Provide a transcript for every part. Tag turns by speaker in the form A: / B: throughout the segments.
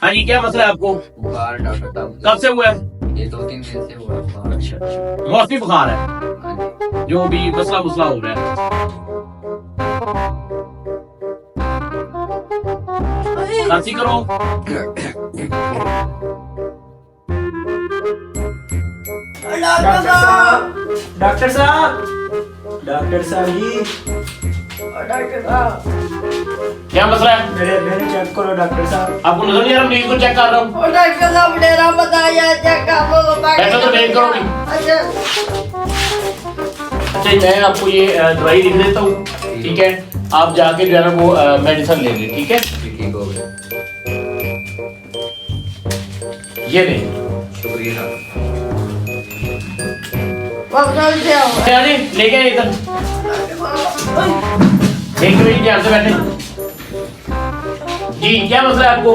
A: हाँ जी, क्या मसला है आपको?
B: बुखार डॉक्टर साहब।
A: कब से हुआ है?
B: ये 2-3 दिन से हुआ बुखार।
A: अच्छा, मौसमी बुखार है,
B: हाँ जी।
A: जो भी मसला मुसला हो रहा है। खांसी करो।
C: डॉक्टर साहब जी, डॉक्टर साहब
A: क्या मसला है?
C: मेरे चेक करो डॉक्टर साहब।
A: आपको नजर नहीं आ रहा? मरीज को चेक कर रहा हूँ।
D: डॉक्टर साहब डेरा बताया चेक कर लो।
A: ऐसा तो नहीं करोगी।
D: अच्छा
A: अच्छा, मैं आपको ये दवाई लिख देता हूँ, ठीक है? आप जाके जो है ना वो मेडिसिन ले लें, ठीक है?
B: ठीक हो गया।
A: ये नहीं
B: शुक्रिया।
D: वापस से आओ।
A: लेके आए इधर। एक मिनट ध्यान से बैठे जी। क्या मसला है आपको?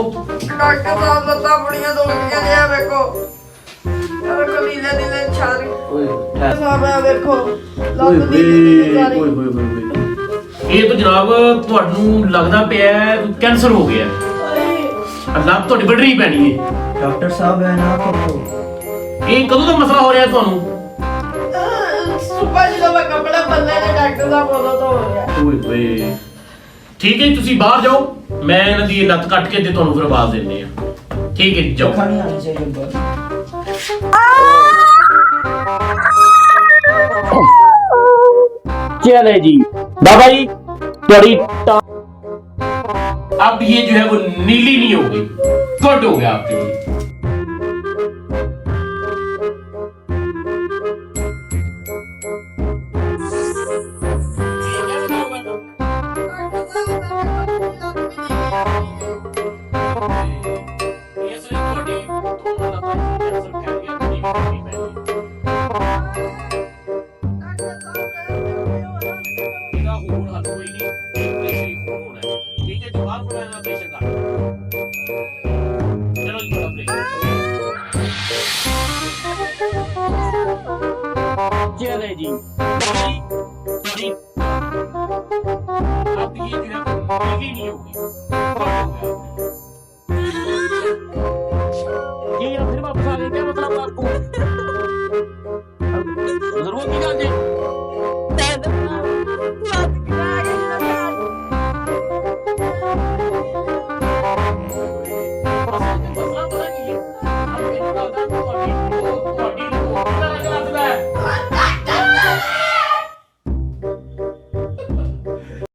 D: डॉक्टर साहब लता बड़ियां दुखदियां ने देखो। यार को नीले नीले छारी। साहब है देखो। ਲੱਤ ਨੀਲੀ ਸਾਰੀ।
A: ਇਹ ਤਾਂ ਜਨਾਬ ਤੁਹਾਨੂੰ ਲੱਗਦਾ ਪਿਆ ਕੈਂਸਰ ਹੋ ਗਿਆ। ਲੱਤ ਤੁਹਾਡੀ ਵੱਢਣੀ ਪੈਣੀ ਹੈ।
C: डॉक्टर साहब है ना करो।
A: ਇਹ ਕਦੋਂ ਦਾ ਮਸਲਾ ਹੋ ਰਿਹਾ ਤੁਹਾਨੂੰ?
D: ਸੁਬਹ ਜਦੋਂ ਮੈਂ ਕੱਪੜੇ ਬੰਨੇ ਨੇ ਡਾਕਟਰ ਸਾਹਿਬ ਉਦੋਂ ਤੋਂ ਹੋ ਰਿਹਾ।
A: ਓਏ ਹੋਏ, ਠੀਕ ਹੈ, ਤੁਸੀਂ ਬਾਹਰ ਜਾਓ, ਮੈਂ ਇਹਨਾਂ ਦੀ ਲੱਤ ਕੱਟ ਕੇ ਤੇ ਤੁਹਾਨੂੰ ਫਿਰ ਆਵਾਜ਼ ਦਿੰਦੇ ਆ। ਠੀਕ ਹੈ, ਜਾਓ।
C: खानी आनी चाहिए बस।
A: चले जी बाबा जी, थोड़ी अब ये जो है वो नीली नहीं हो गई, गुड हो गया आपके लिए। चले जी अब ये जो है नीली नहीं होगी।